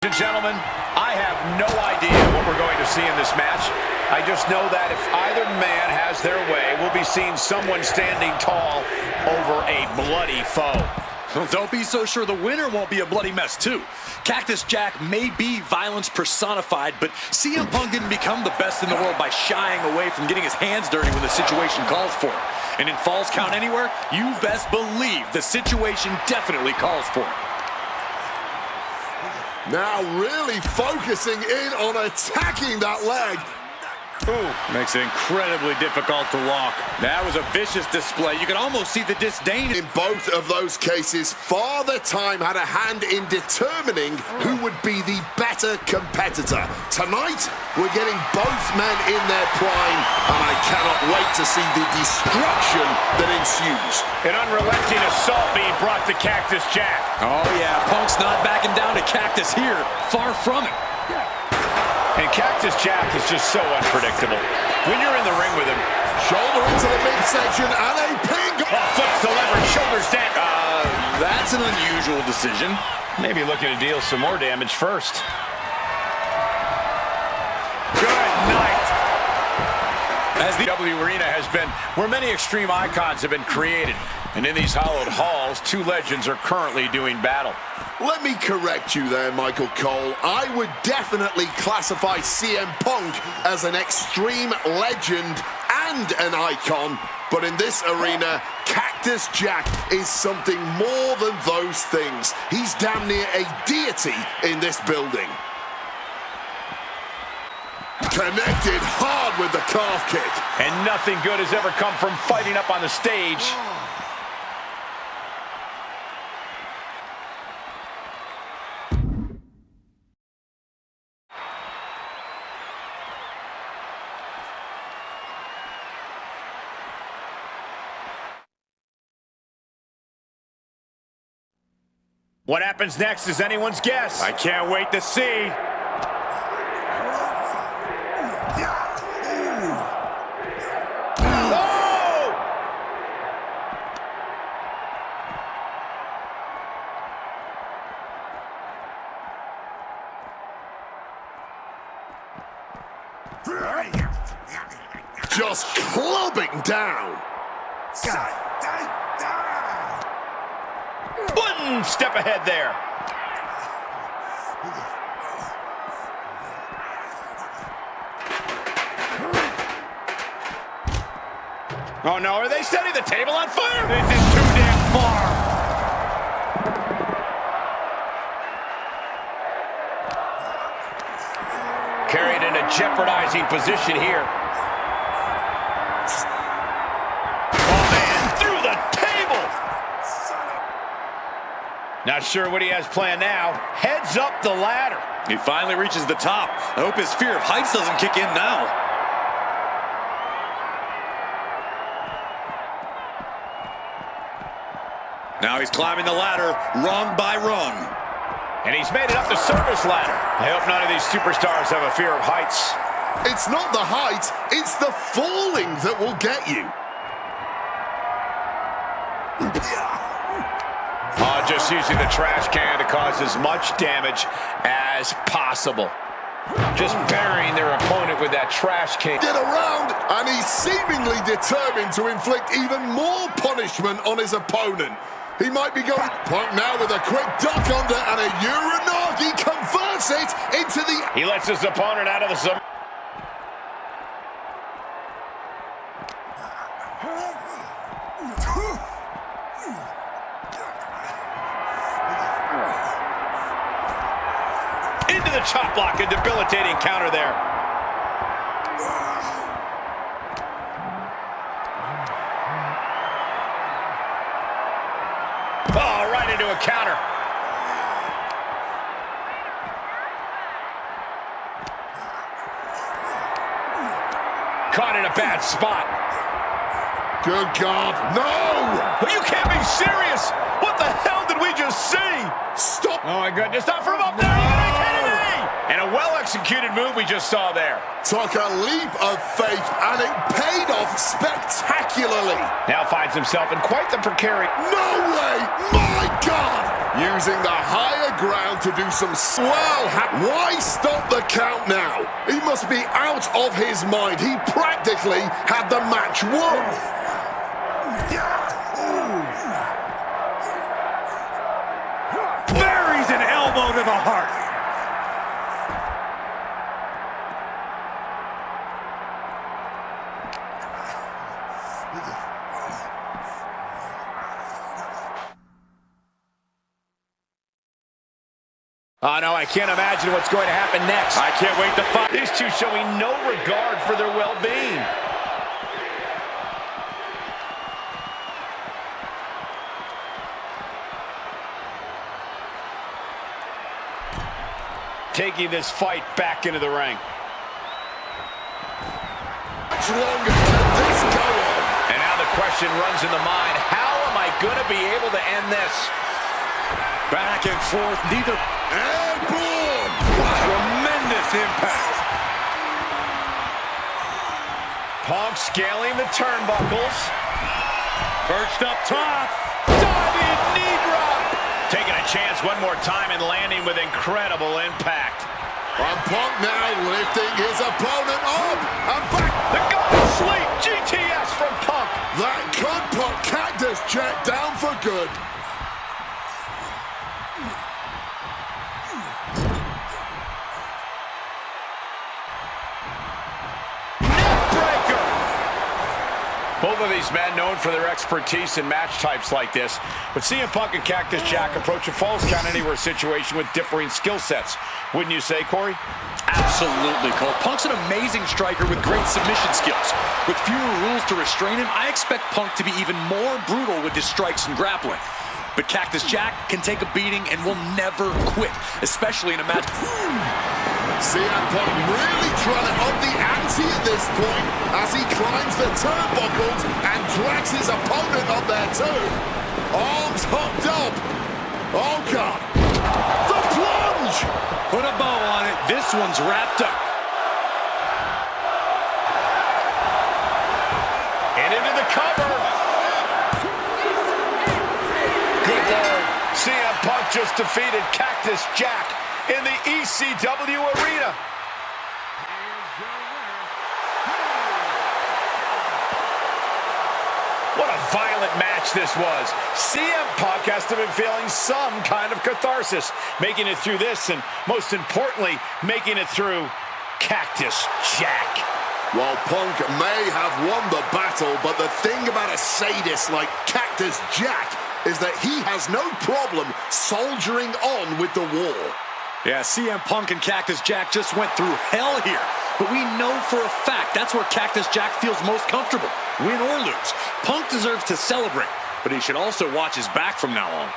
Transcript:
Ladies and gentlemen, I have no idea what we're going to see in this match. I just know that if either man has their way, we'll be seeing someone standing tall over a bloody foe. Well, don't be so sure the winner won't be a bloody mess, too. Cactus Jack may be violence personified, but CM Punk didn't become the best in the world by shying away from getting his hands dirty when the situation calls for it. And in Falls Count Anywhere, you best believe the situation definitely calls for it. Now really focusing in on attacking that leg. Ooh, makes it incredibly difficult to walk. That was a vicious display. You can almost see the disdain. In both of those cases, Father Time had a hand in determining who would be the better competitor. Tonight, we're getting both men in their prime, and I cannot wait to see the destruction that ensues. An unrelenting assault being brought to Cactus Jack. Oh yeah, Punk's not backing down to Cactus here. Far from it. And Cactus Jack is just so unpredictable. When you're in the ring with him, shoulder into the midsection and a pin. Flips the leverage, shoulders down. That's an unusual decision. Maybe looking to deal some more damage first. Good night. As the W Arena has been where many extreme icons have been created. And in these hollowed halls, two legends are currently doing battle. Let me correct you there, Michael Cole. I would definitely classify CM Punk as an extreme legend and an icon, but in this arena, Cactus Jack is something more than those things. He's damn near a deity in this building. Connected hard with the calf kick. And nothing good has ever come from fighting up on the stage. What happens next is anyone's guess. I can't wait to see. Oh! Just clubbing down. One step ahead there. Oh no, are they setting the table on fire? This is too damn far. Carried in a jeopardizing position here. Not sure what he has planned now. Heads up the ladder. He finally reaches the top. I hope his fear of heights doesn't kick in now. Now he's climbing the ladder, rung by rung. And he's made it up the service ladder. I hope none of these superstars have a fear of heights. It's not the height, it's the falling that will get you. Just using the trash can to cause as much damage as possible. Just burying their opponent with that trash can. Get around, and he's seemingly determined to inflict even more punishment on his opponent. He might be going Punk now with a quick duck under and a Uranagi converts it into the... He lets his opponent out of the sub. Into the chop block, a debilitating counter there. Oh, right into a counter. Caught in a bad spot. Good God, no! You can't be serious! What the hell did we just see? Stop! Oh my goodness, not from up there! Are you kidding me? And a well well-executed move we just saw there. Took a leap of faith, and it paid off spectacularly. Now finds himself in quite the precarious... No way! My God! Using the higher ground to do some swell. Why stop the count now? He must be out of his mind. He practically had the match won. Buries an elbow to the heart. Oh, no, I can't imagine what's going to happen next. I can't wait to fight. These two showing no regard for their well-being. Taking this fight back into the ring. Much longer can this go on? And now the question runs in the mind, how am I going to be able to end this? Back and forth, neither... Airborne! Tremendous impact. Punk scaling the turnbuckles. Perched up top. Diving knee drop. Taking a chance one more time and landing with incredible impact. And Punk now lifting his opponent up and back. The God Sleep GTS from Punk. That could put Cactus Jack down for good. Both of these men known for their expertise in match types like this. But CM Punk and Cactus Jack approach a Falls Count Anywhere situation with differing skill sets. Wouldn't you say, Corey? Absolutely, Cole. Punk's an amazing striker with great submission skills. With fewer rules to restrain him, I expect Punk to be even more brutal with his strikes and grappling. But Cactus Jack can take a beating and will never quit, especially in a match. CM Punk really trying to up the ante at this point as he climbs the turnbuckles and drags his opponent up there too. Arms hooked up. Oh, God. The plunge! Put a bow on it. This one's wrapped up. And into the cover. Good Lord. CM Punk just defeated Cactus Jack in the ECW Arena. What a violent match this was. CM Punk has to be feeling some kind of catharsis, making it through this, and most importantly, making it through Cactus Jack. Well, Punk may have won the battle, but the thing about a sadist like Cactus Jack is that he has no problem soldiering on with the war. Yeah, CM Punk and Cactus Jack just went through hell here. But we know for a fact that's where Cactus Jack feels most comfortable, win or lose. Punk deserves to celebrate, but he should also watch his back from now on.